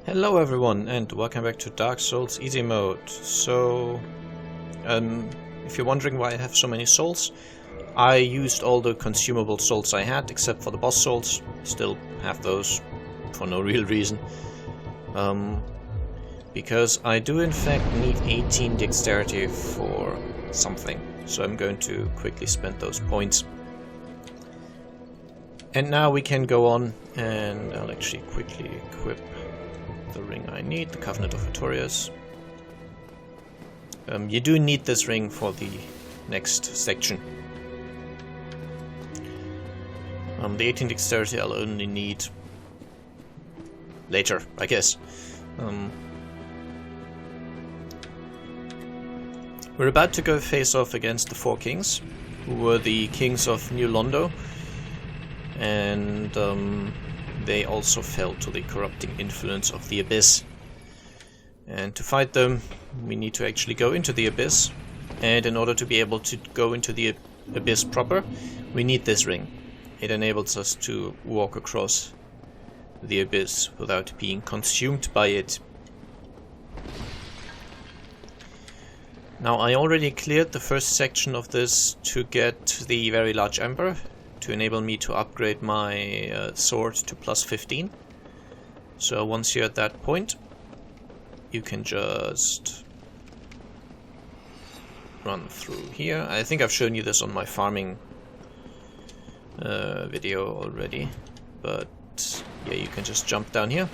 Hello everyone and welcome back to Dark Souls Easy Mode. So, if you're wondering why I have so many souls, I used all the consumable souls I had except for the boss souls. Still have those for no real reason. Because I do in fact need 18 dexterity for something. So I'm going to quickly spend those points. And now we can go on and I'll actually quickly equip the ring I need, the Covenant of Artorias. You do need this ring for the next section. The 18 dexterity I'll only need later, I guess. We're about to go face off against the four kings, who were the kings of New Londo, and they also fell to the corrupting influence of the Abyss. And to fight them, we need to actually go into the Abyss, and in order to be able to go into the Abyss proper, we need this ring. It enables us to walk across the Abyss without being consumed by it. Now, I already cleared the first section of this to get the very large ember, to enable me to upgrade my sword to plus 15. So once you're at that point, you can just run through here. I think I've shown you this on my farming video already, but yeah, you can just jump down here.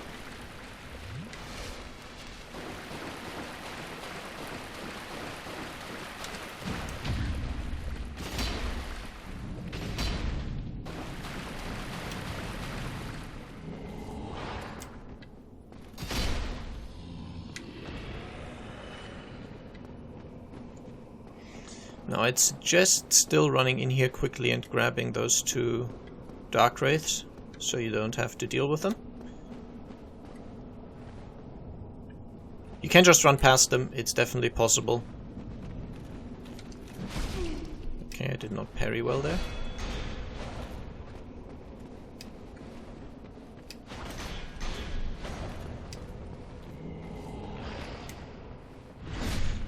Now I'd suggest still running in here quickly and grabbing those two Dark Wraiths, so you don't have to deal with them. You can just run past them, it's definitely possible. Okay, I did not parry well there.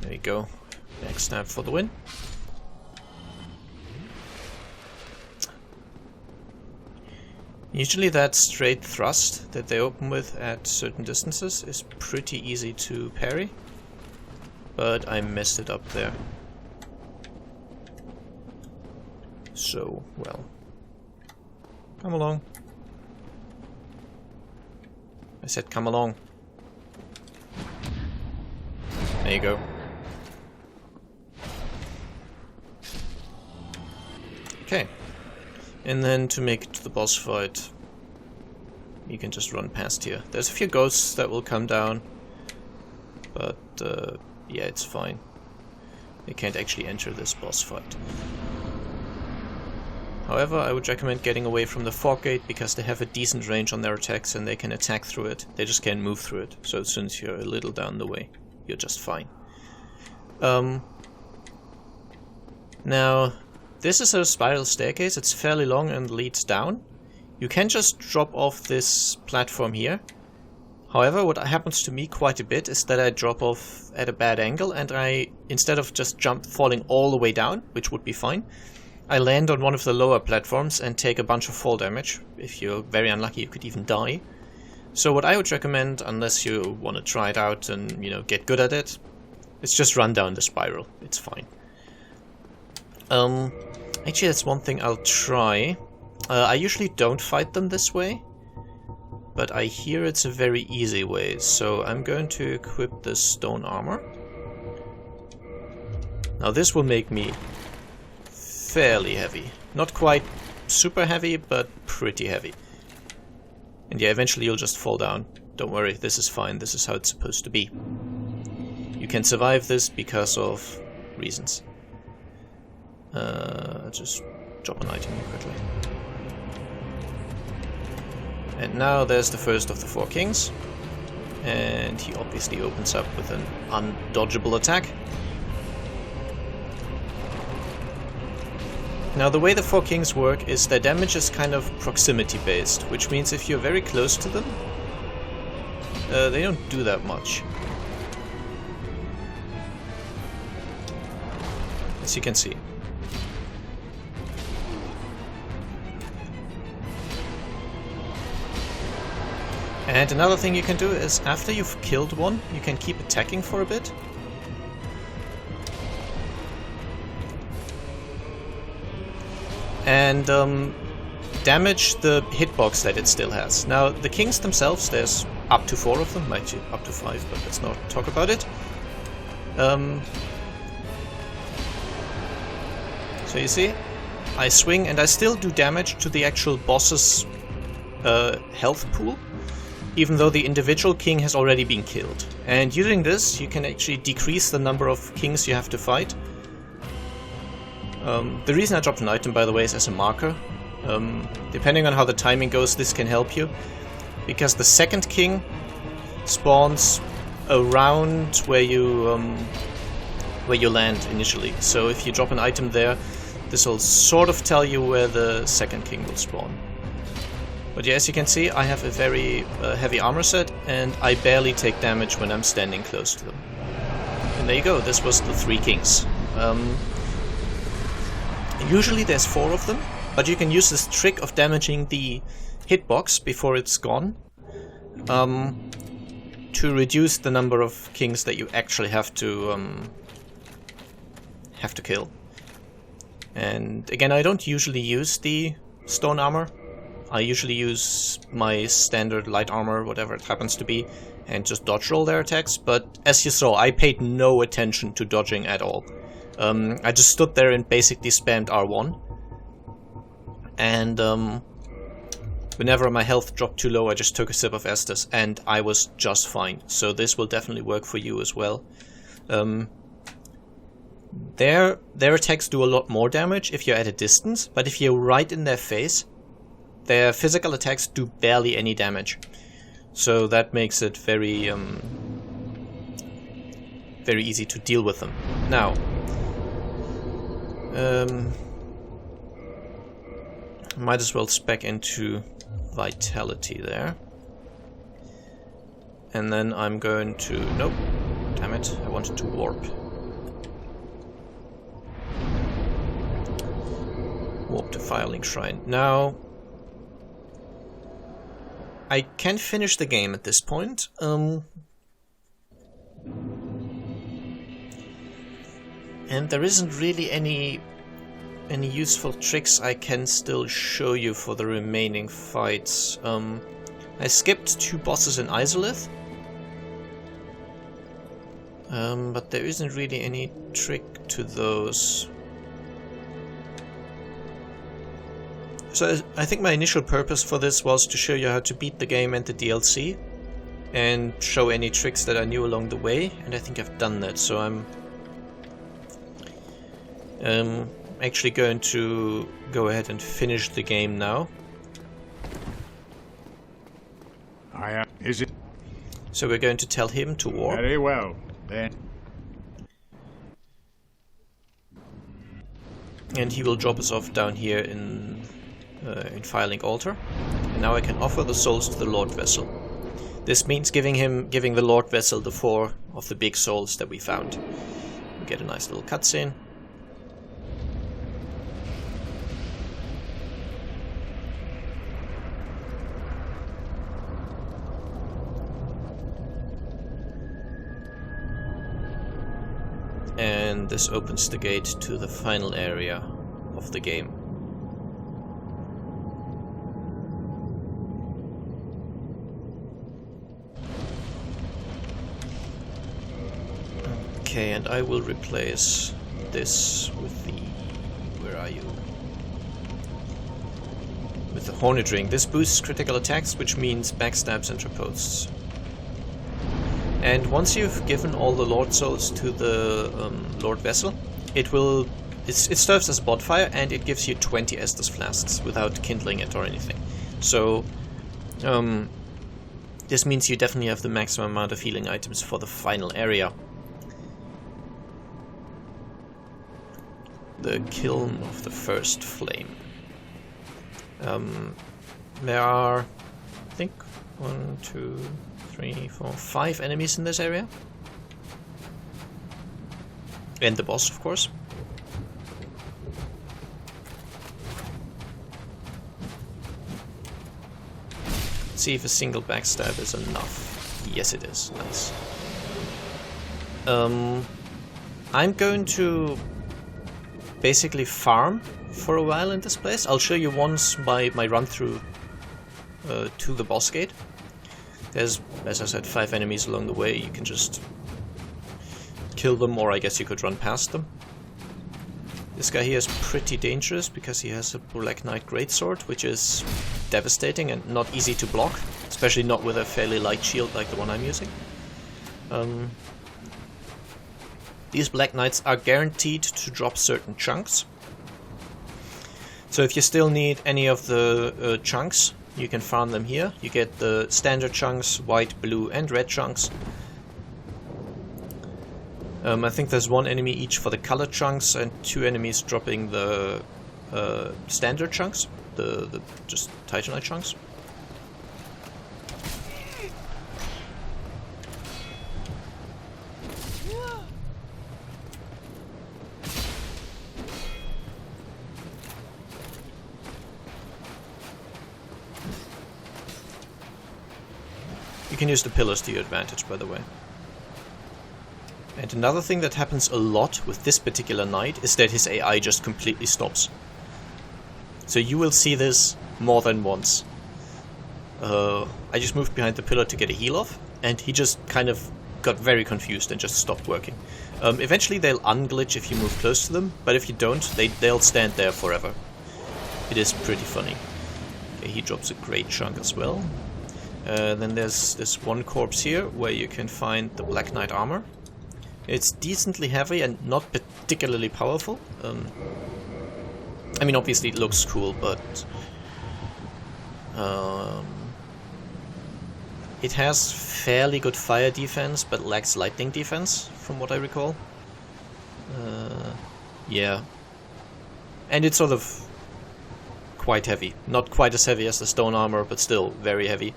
There you go. Next snap for the win. Usually that straight thrust that they open with at certain distances is pretty easy to parry, but I messed it up there. So, well, come along. I said come along. There you go. Okay. And then to make it to the boss fight, you can just run past here. There's a few ghosts that will come down, but yeah, it's fine. They can't actually enter this boss fight. However, I would recommend getting away from the fog gate because they have a decent range on their attacks and they can attack through it. They just can't move through it. So as soon as you're a little down the way, you're just fine. Now, this is a spiral staircase. It's fairly long and leads down. You can just drop off this platform here. However, what happens to me quite a bit is that I drop off at a bad angle and I, instead of just falling all the way down, which would be fine, I land on one of the lower platforms and take a bunch of fall damage. If you're very unlucky, you could even die. So what I would recommend, unless you want to try it out and, you know, get good at it, is just run down the spiral. It's fine. Actually, that's one thing I'll try. I usually don't fight them this way, but I hear it's a very easy way, so I'm going to equip this stone armor. Now this will make me fairly heavy. Not quite super heavy, but pretty heavy. And yeah, eventually you'll just fall down. Don't worry, this is fine, this is how it's supposed to be. You can survive this because of reasons. Just drop an item here quickly. And now there's the first of the four kings. And he obviously opens up with an undodgeable attack. Now the way the four kings work is their damage is kind of proximity based, which means if you're very close to them, they don't do that much. As you can see. And another thing you can do is, after you've killed one, you can keep attacking for a bit. And damage the hitbox that it still has. Now, the kings themselves, there's up to 4 of them, might be up to 5, but let's not talk about it. So you see, I swing and I still do damage to the actual boss's health pool, even though the individual king has already been killed. And using this, you can actually decrease the number of kings you have to fight. The reason I dropped an item, by the way, is as a marker. Depending on how the timing goes, this can help you, because the second king spawns around where you land initially. So if you drop an item there, this will sort of tell you where the second king will spawn. But yeah, as you can see, I have a very heavy armor set, and I barely take damage when I'm standing close to them. And there you go, this was the 3 kings. Usually there's 4 of them, but you can use this trick of damaging the hitbox before it's gone to reduce the number of kings that you actually have to kill. And again, I don't usually use the stone armor. I usually use my standard light armor, whatever it happens to be, and just dodge roll their attacks. But as you saw, I paid no attention to dodging at all. I just stood there and basically spammed R1. And whenever my health dropped too low, I just took a sip of Estus, and I was just fine. So this will definitely work for you as well. Their attacks do a lot more damage if you're at a distance, but if you're right in their face, their physical attacks do barely any damage. So that makes it very very easy to deal with them. Now, might as well spec into vitality there. And then I'm going to... Nope. Damn it. I wanted to warp. Warp to Firelink Shrine. Now, I can finish the game at this point. And there isn't really any useful tricks I can still show you for the remaining fights. I skipped 2 bosses in Izalith, but there isn't really any trick to those. So I think my initial purpose for this was to show you how to beat the game and the DLC, and show any tricks that I knew along the way, and I think I've done that, so I'm actually going to go ahead and finish the game now. Is it? So we're going to tell him to warp. Very well, then. And he will drop us off down here in Firelink Altar. And now I can offer the souls to the Lord Vessel. This means giving the Lord Vessel the 4 of the big souls that we found. We get a nice little cutscene. And this opens the gate to the final area of the game. Okay, and I will replace this with the... where are you? With the Hornet Ring. This boosts critical attacks, which means backstabs and riposts. And once you've given all the Lord Souls to the Lord Vessel, it serves as a bonfire, and it gives you 20 Estus Flasks without kindling it or anything. So, this means you definitely have the maximum amount of healing items for the final area. The Kiln of the First Flame. There are, I think, 1, 2, 3, 4, 5 enemies in this area. And the boss, of course. Let's see if a single backstab is enough. Yes, it is. Nice. I'm going to basically farm for a while in this place. I'll show you once my run through to the boss gate. There's, as I said, 5 enemies along the way. You can just kill them, or I guess you could run past them. This guy here is pretty dangerous because he has a Black Knight Greatsword, which is devastating and not easy to block, especially not with a fairly light shield like the one I'm using. These Black Knights are guaranteed to drop certain chunks. So if you still need any of the chunks, you can farm them here. You get the standard chunks, white, blue and red chunks. I think there's 1 enemy each for the color chunks and 2 enemies dropping the standard chunks, the just Titanite chunks. You can use the pillars to your advantage, by the way. And another thing that happens a lot with this particular knight is that his AI just completely stops. So you will see this more than once. I just moved behind the pillar to get a heal off, and he just kind of got very confused and just stopped working. Eventually they'll unglitch if you move close to them, but if you don't, they'll stand there forever. It is pretty funny. Okay, he drops a great chunk as well. Then there's this one corpse here where you can find the Black Knight armor. It's decently heavy and not particularly powerful. I mean, obviously it looks cool, but it has fairly good fire defense, but lacks lightning defense, from what I recall. Yeah. And it's sort of quite heavy. Not quite as heavy as the stone armor, but still very heavy.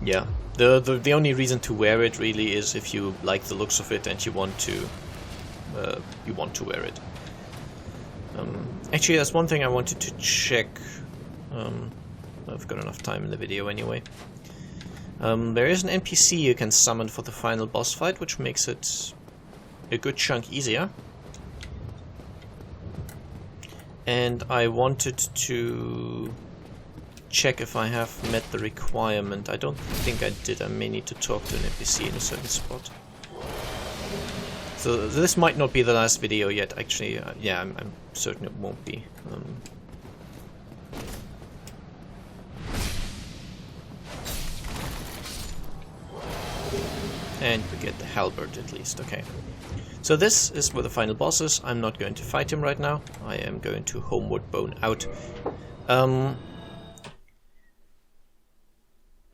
Yeah. The only reason to wear it really is if you like the looks of it and you want to wear it. Actually, there's one thing I wanted to check. I've got enough time in the video anyway. There is an NPC you can summon for the final boss fight, which makes it a good chunk easier. And I wanted to check if I have met the requirement. I don't think I did. I may need to talk to an NPC in a certain spot. So this might not be the last video yet, actually. Yeah, I'm certain it won't be. And we get the halberd at least, okay. So this is where the final boss is. I'm not going to fight him right now. I am going to homeward bone out.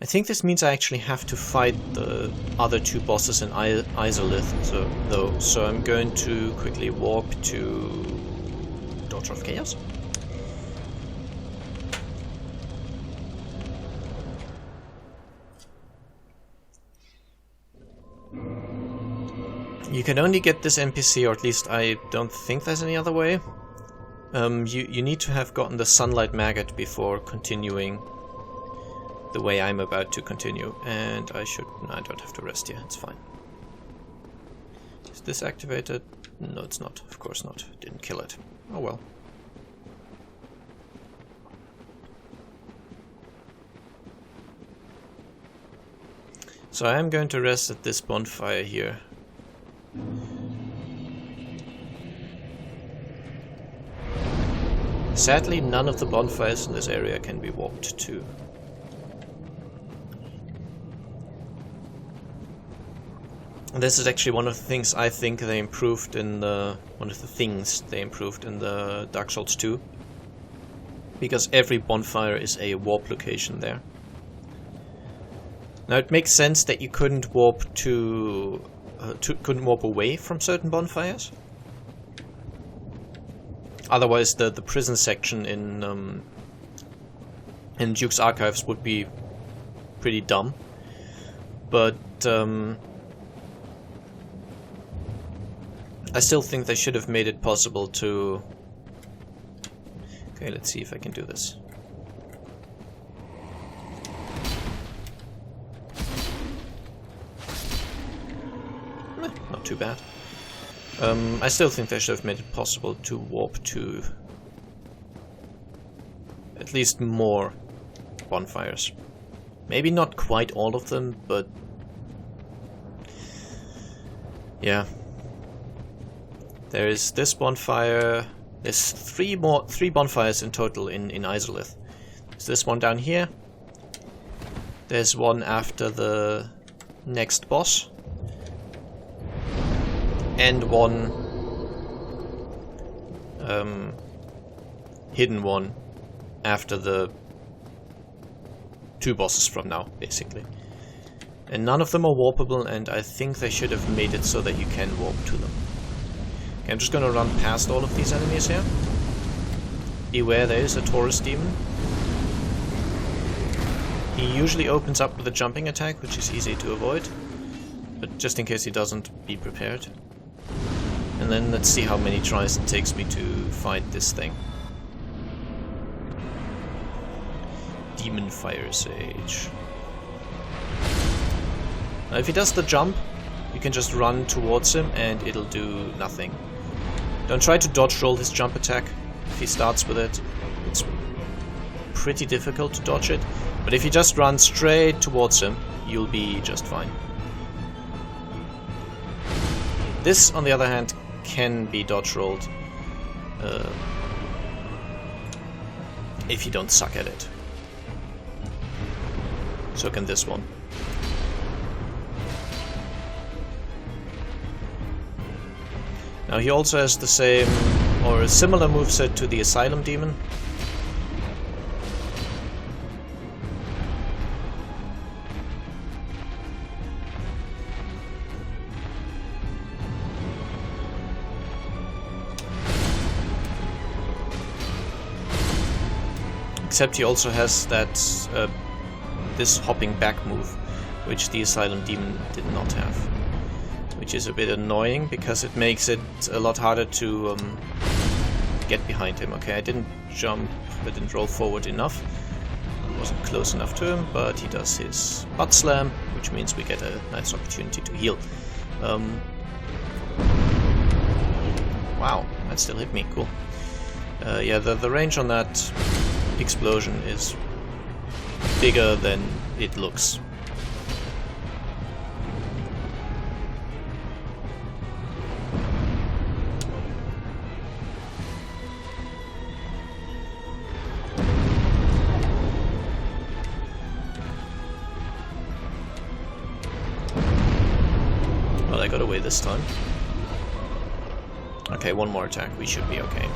I think this means I actually have to fight the other 2 bosses in Izalith, so I'm going to quickly warp to Daughter of Chaos. You can only get this NPC, or at least I don't think there's any other way. You need to have gotten the Sunlight Maggot before continuing the way I'm about to continue, and I don't have to rest here, it's fine. Is this activated? No, it's not, of course not. Didn't kill it. Oh well. So I am going to rest at this bonfire here. Sadly, none of the bonfires in this area can be warped to. This is actually one of the things I think they improved in the Dark Souls 2, because every bonfire is a warp location there. Now it makes sense that you couldn't warp couldn't warp away from certain bonfires. Otherwise, the prison section in in Duke's Archives would be pretty dumb. But I still think they should have made it possible to... Okay, let's see if I can do this. Not too bad. I still think they should have made it possible to warp to at least more bonfires. Maybe not quite all of them, but yeah. There is this bonfire. There's three bonfires in total in Izalith. There's this one down here. There's one after the next boss. And one hidden one after the 2 bosses from now, basically. And none of them are warpable, and I think they should have made it so that you can warp to them. Okay, I'm just gonna run past all of these enemies here. Beware, there is a Taurus demon. He usually opens up with a jumping attack, which is easy to avoid. But just in case he doesn't, be prepared. And then let's see how many tries it takes me to fight this thing. Demon Firesage. Now if he does the jump, you can just run towards him and it'll do nothing. Don't try to dodge roll his jump attack. If he starts with it, it's pretty difficult to dodge it. But if you just run straight towards him, you'll be just fine. This, on the other hand, can be dodge rolled if you don't suck at it. So can this one. Now he also has the same or a similar moveset to the Asylum Demon. Except he also has that this hopping back move, which the Asylum Demon did not have. Which is a bit annoying, because it makes it a lot harder to get behind him. Okay, I didn't jump, I didn't roll forward enough. I wasn't close enough to him, but he does his butt slam, which means we get a nice opportunity to heal. Wow, that still hit me, cool. Yeah, the range on that explosion is bigger than it looks. Well, I got away this time. Okay, one more attack, we should be okay.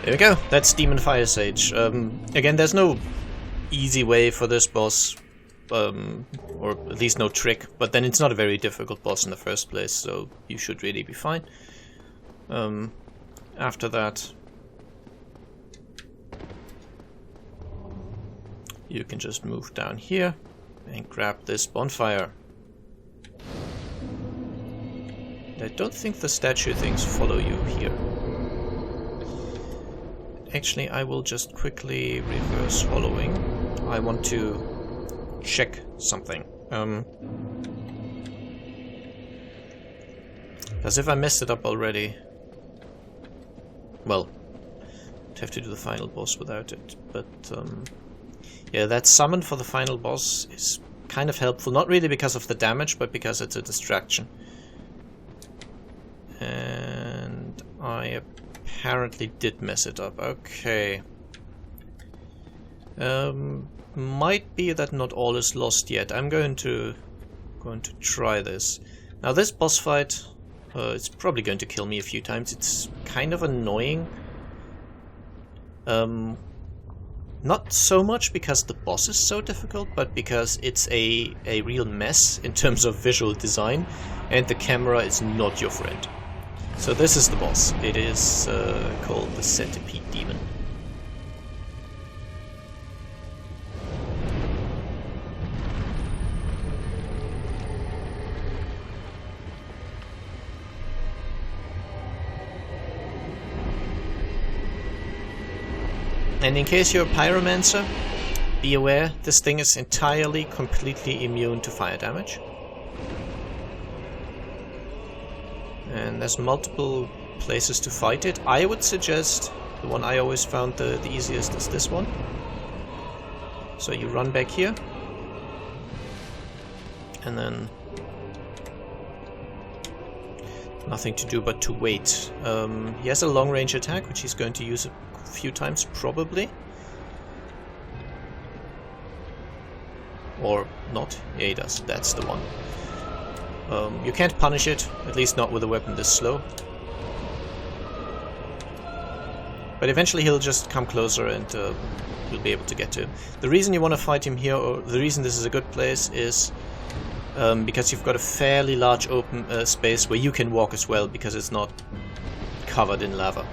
There we go, that's Demon Firesage. Again, there's no easy way for this boss, or at least no trick, but then it's not a very difficult boss in the first place, so you should really be fine. After that, you can just move down here and grab this bonfire. I don't think the statue things follow you here. Actually, I will just quickly reverse hollowing. I want to check something. As if I messed it up already. Well, I'd have to do the final boss without it. But yeah, that summon for the final boss is kind of helpful. Not really because of the damage, but because it's a distraction. And I apparently did mess it up. Okay. Might be that not all is lost yet. I'm going to try this. Now this boss fight, it's probably going to kill me a few times. It's kind of annoying. Not so much because the boss is so difficult, but because it's a real mess in terms of visual design, and the camera is not your friend. So this is the boss. It is called the Centipede Demon. And in case you're a pyromancer, be aware this thing is entirely, completely immune to fire damage. And there's multiple places to fight it. I would suggest the one I always found the easiest is this one. So you run back here. And then nothing to do but to wait. He has a long range attack, which he's going to use a few times probably. Or not. Yeah, he does. That's the one. You can't punish it, at least not with a weapon this slow. But eventually he'll just come closer and you'll be able to get to him. The reason you want to fight him here, or the reason this is a good place, is because you've got a fairly large open space where you can walk as well, because it's not covered in lava.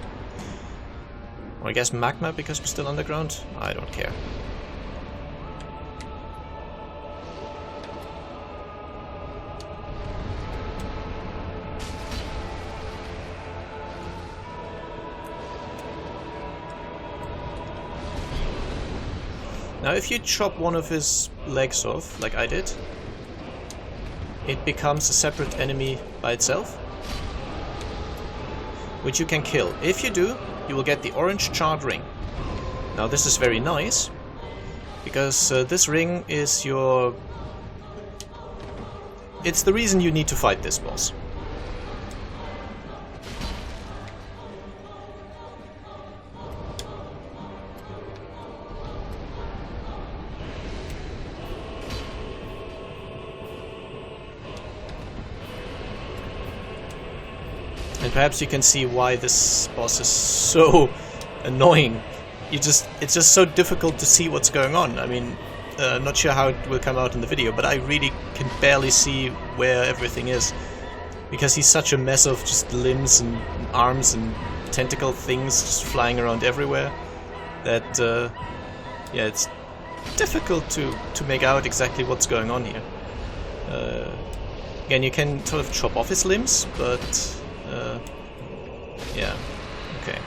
Or I guess magma, because we're still underground? I don't care. Now if you chop one of his legs off, like I did, it becomes a separate enemy by itself, which you can kill. If you do, you will get the orange charred ring. Now this is very nice, because this ring is your... It's the reason you need to fight this boss. And perhaps you can see why this boss is so annoying. It's just so difficult to see what's going on. I mean, not sure how it will come out in the video, but I really can barely see where everything is. Because he's such a mess of just limbs and arms and tentacle things just flying around everywhere, that, yeah, it's difficult to make out exactly what's going on here. Again, you can sort of chop off his limbs, but... yeah, okay.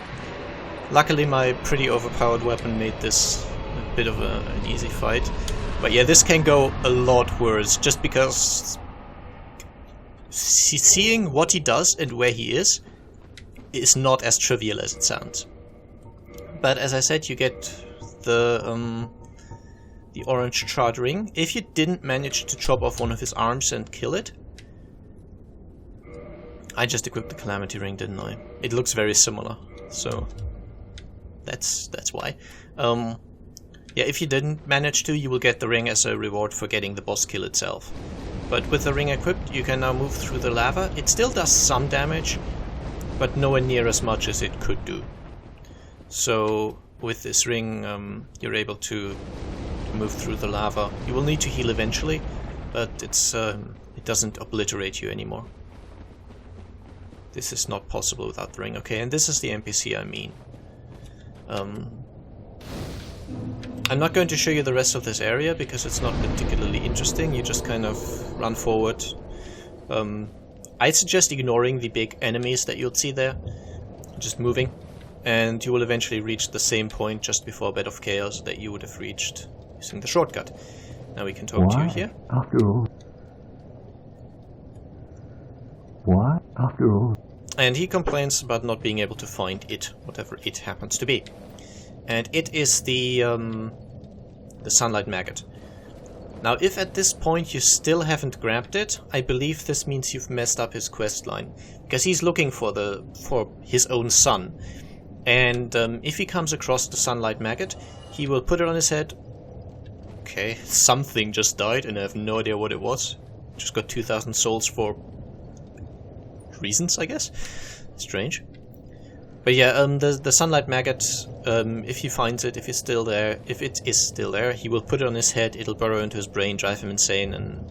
Luckily my pretty overpowered weapon made this a bit of an easy fight. But yeah, this can go a lot worse, just because seeing what he does and where he is not as trivial as it sounds. But as I said, you get the orange charred ring. If you didn't manage to chop off one of his arms and kill it, I just equipped the Calamity Ring, didn't I? It looks very similar, so that's why. Yeah, if you didn't manage to, you will get the ring as a reward for getting the boss kill itself. But with the ring equipped, you can now move through the lava. It still does some damage, but nowhere near as much as it could do. So with this ring, you're able to move through the lava. You will need to heal eventually, but it doesn't obliterate you anymore. This is not possible without the ring. Okay, and this is the NPC I mean. I'm not going to show you the rest of this area because it's not particularly interesting. You just kind of run forward. I suggest ignoring the big enemies that you'll see there. Just moving. And you will eventually reach the same point just before Bed of Chaos that you would have reached using the shortcut. Now we can talk to you here. After all? Why? After all? And he complains about not being able to find it, whatever it happens to be. And it is the Sunlight Maggot. Now, if at this point you still haven't grabbed it, I believe this means you've messed up his quest line. Because he's looking for his own son. And if he comes across the Sunlight Maggot, he will put it on his head. Okay, something just died and I have no idea what it was. Just got 2,000 souls for reasons, I guess. Strange. But yeah, the Sunlight Maggot, if he finds it, if it is still there, he will put it on his head, it'll burrow into his brain, drive him insane, and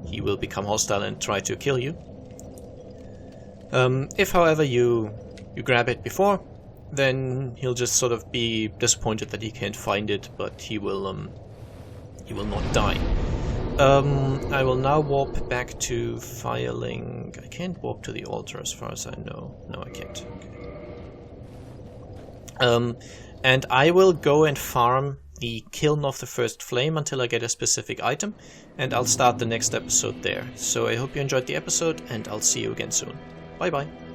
he will become hostile and try to kill you. If, however, you grab it before, then he'll just sort of be disappointed that he can't find it, but he will not die. I will now warp back to Firelink. I can't warp to the altar as far as I know. No, I can't. Okay. And I will go and farm the Kiln of the First Flame until I get a specific item, and I'll start the next episode there. So I hope you enjoyed the episode, and I'll see you again soon. Bye bye.